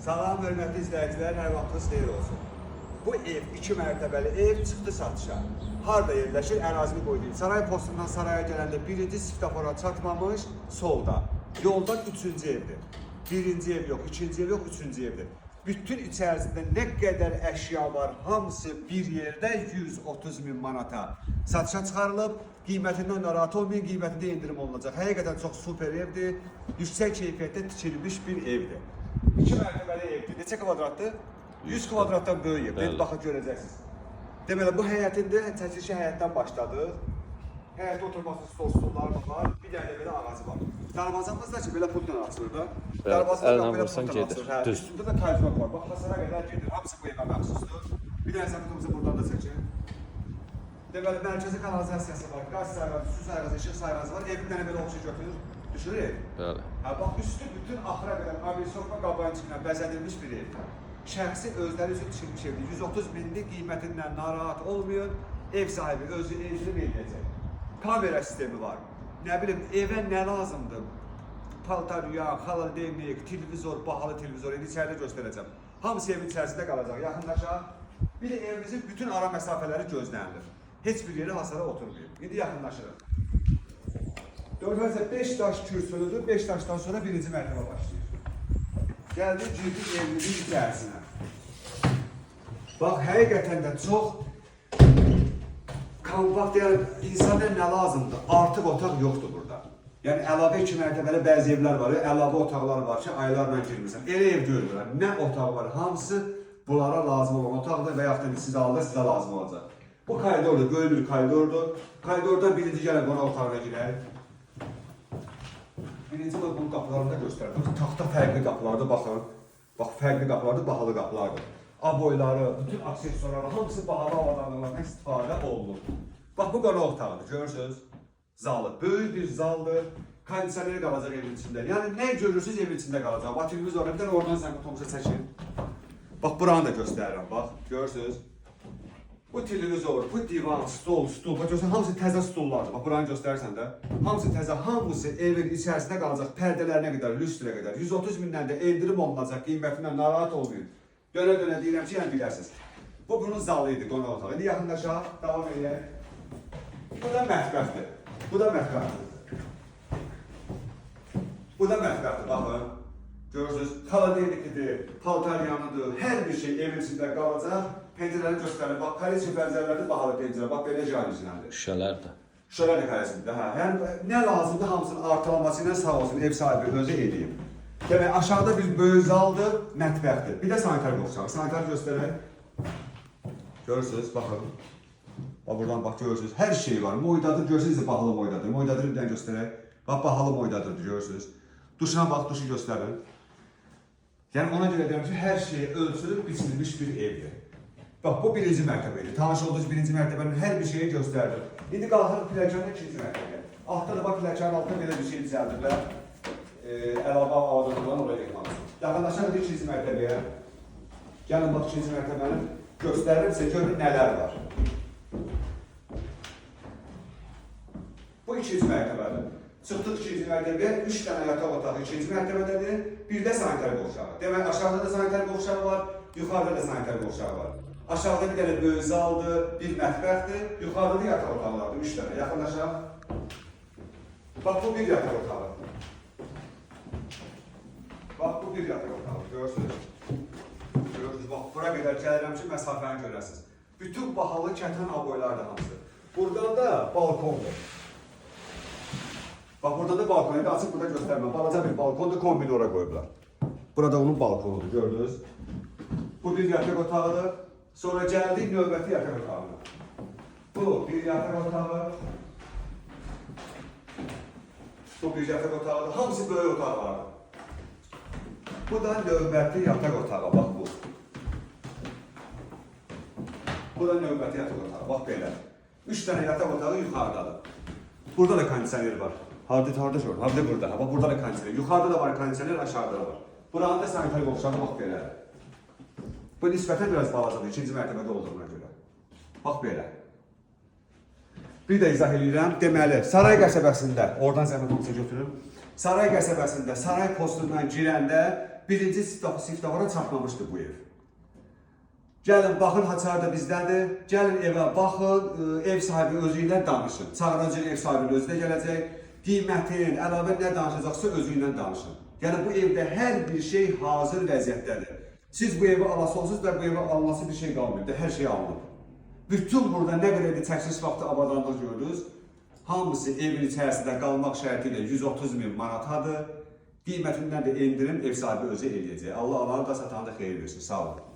Salam hörmətli izləyicilər, hər vaxtınız xeyir olsun. Bu ev 2 mərtəbəli ev çıxdı satışa. Harda yerləşir? Ərazini qoyduğum. Saray postundan saraya gələndə birinci siftafora çatmamış solda. Yoldan 3-cü evdir. Birinci ev yox, ikinci ev yox, 3-cü evdir. Bütün içərisində nə qədər əşya var, hamısı bir yerdə 130 min manata satışa çıxarılıb. Qiymətindən narahat olmayın, qiymətində indirim olunacaq. Həqiqətən çox super evdir, yüksək keyfiyyətdə tikilmiş bir evdir. 2 mərtəbəli evdir. Neçə kvadratdır? 100 kvadratdan böyük evdir. Baxın görəcəksiniz. Deməli bu həyətində çəkilişi həyətdən başladıq. Həyətdə oturması stolları var. Bir dənə belə ağacı var. Darvazamız da ki belə pultla açılır da. Darvazada belə pultla açılır. Üstündə də kayfak var. Bax hasara qədər gedir. Hamısı bu evə məxsusdur. Bir dənə səpətimizi buradan da çəkin. Deməli mərkəzi kanalizasiyası var. Qaz sayğacı, su sayğacı, işıq sayğacı var. Evin dənə belə oxşu götürür. Düşürür. Bəli. Ha bax üstü bütün axıra qədər aviasokma qabancıqla bəzədilmiş bir evdir. Şəxsi özləri üçün tikilmiş evdir. 130 minlik qiymətindən narahat olmayın. Ev sahibi özü evini eləyəcək. Kamera sistemi var. Nə bilim evə nə lazımdır? Paltar, yuyan, xaladenik, televizor, bahalı televizor indi içəridə göstərəcəm. Hamısı evin içərisində qalacaq. Yaxınlaşaq. Bir də evimizin bütün ara məsafələri gözlənilir. Heç bir yeri hasara oturmayıb. İndi yaxınlaşırıq. 4-5 daş kürsülüdür. 5 daşdan sonra birinci mərtəbə başlayır. Gəldik girdik evimizin içərisinə. Bax, həqiqətən də çox kompakt, yəni insana nə lazımdır? Artıq otaq yoxdur burada. Yəni əlavə 2 mərtəbəli bəzi evlər var, əlavə otaqlar var ki, aylarla girmirsən. Elə ev görürlər. Nə otaq var? Hamısı bunlara lazım olan otaqdır və yaxud da siz aldı, sizə lazım olacaq. Bu koridordur, böyük bir koridordur. Koridordan birinci gələn qonaq otağına girək. Birinci bunun qapılarını da göstərdim. Taxta fərqli qapılardır, baxın. Bax, fərqli qapılardır, bahalı qapılardır. Aboyları, bütün aksesuarları, hamısı bahalı avadanlıqlarına istifadə olunur. Bax, bu qonaq otağıdır, görürsünüz? Zalı, böyük bir zaldır. Kondisioner qalacaq evin içində. Yəni, nə görürsünüz evin içində qalacaq. Bax, televizor, bir də oradan sən otomuza çəkin. Bax, buranı da göstərirəm, bax, görürsünüz? Bu televizor, bu divan, stol, bax, görürsən, hamısı təzə stollardır. Bax, buranı göstərirsən də. Hamısı təzə, hamısı evin içərisində qalacaq, pərdələrinə qədər, lüstrə qədər. 130 mindən də endirim olunacaq, qiymətindən narahat olmayın. Dönə-dönə deyirəm ki, yəni bilirsiniz. Bu, bunun zalı idi, qonaq otağı. İndi yaxınlaşaq, davam edək. Bu da mətbəxdir. Bu da mətbəxdir. Bu da mətbəxdir, baxın. Görürsünüz, xaladeniklidir, paltaryanıdır, hər bir şey evin içində qalacaq. Pəncərəni göstərir, bax, kaliçin pəncərələrdə bahalı pəncərə, bax, belə canisinədir. Şüşələr də. Şüşələr də kaliçində, hə. Yəni, nə lazımdır, hamısının artılaması ilə sağ olsun, ev sahibi özü eləyib. Demək, aşağıda bir böyük zaldır, mətbəxdir. Bir də sanitar boxçağı, sanitar göstərək. Görürsünüz, baxın. Bax, buradan bax, görürsünüz, hər şey var. Moydadır, görürsünüz, bahalı moydadır. Moydadır, bir dənə göstərək. Bax, bahalı moydadır, görürsünüz. Duşuna bax, duşu göstərin. Yəni, ona görə deyirəm ki, hər şeyi ölçülüb, biçilmiş bir evdir. Bax, bu birinci mərtəbədir. Tanış olduğunuz birinci mərtəbənin hər bir şeyi göstərir. İndi qalxır pilləkənin ikinci mərtəbəyə. Altda da bax, pilləkənin altında belə bir şey düzəldirlər. Əlavə avadanlıqlarını oraya yıxmaq. Yaxınlaşaq ikinci mərtəbəyə. Gəlin, bax, ikinci mərtəbənin göstərir sizə, görün nələr var. Bu ikinci mərtəbədir. Çıxdıq ikinci mərtəbəyə, 3 dənə yataq otağı ikinci mərtəbədədir, bir də sanitar boşağı. Demək, aşağıda da sanitar boşağı var, yuxarıda da sanitar boşağı var. Aşağıda bir dənə böyük zaldır, bir mətbəxdir, yuxarıda da yataq otaqlardır, 3 dənə. Yaxınlaşaq. Bax, bu bir yataq otağı. Bax, bu bir yataq otağı, görürsünüz. Görürsünüz, bax, bura qədər gəlirəm ki, məsafəni görəsiniz. Bütün bahalı kətan aboylardır hamısı. Buradan da balkondur. Bax, burada da balkon, indi açıq burada göstərməm. Balaca bir balkondur, kombini ora qoyublar. Burada onun balkonudur, gördünüz. Bu bir yataq otağıdır. Sonra gəldik növbəti yataq otağına. Bu bir yataq otağı. Bu bir yataq otağıdır. Hamısı böyük otaqlardır. Bu da növbəti yataq otağı, bax bu. Bu da növbəti yataq otağı, bax belə. 3 dənə yataq otağı yuxarıdadır. Burada da kondisioner var. Harda şur, harda burada. Bax, burada da kondisioner. Yuxarıda da var kondisioner, aşağıda da var. Buranın da sanitar boşağı, bax belə. Bu nisbətən biraz balacadır, ikinci mərtəbədə olduğuna görə. Bax belə. Bir də izah edirəm. Deməli, Saray qəsəbəsində, oradan zəhmət olsa götürüm. Saray qəsəbəsində, Saray postundan girəndə birinci siftahara çatmamışdı bu ev. Gəlin, baxın, Haçar da bizdədir. Gəlin evə baxın, ev sahibi özü ilə danışın. Çağırıcı ev sahibinin özü də gələcək. Qiymətin, əlavə nə danışacaqsa özü ilə danışın. Yəni, bu evdə hər bir şey hazır vəziyyətdədir. Siz bu evi alasınız və bu evə alınması bir şey qalmıyor. Hər şey alınır. Bütün burada nə qədər bir çəkiliş vaxtı abadandıq gördünüz. Hamısı evin içərisində qalmaq şərti ilə 130.000 manatadır. Qiymətindən də endirim ev sahibi özü eləyəcək. Allah alanı da satanı da xeyir versin. Sağ olun.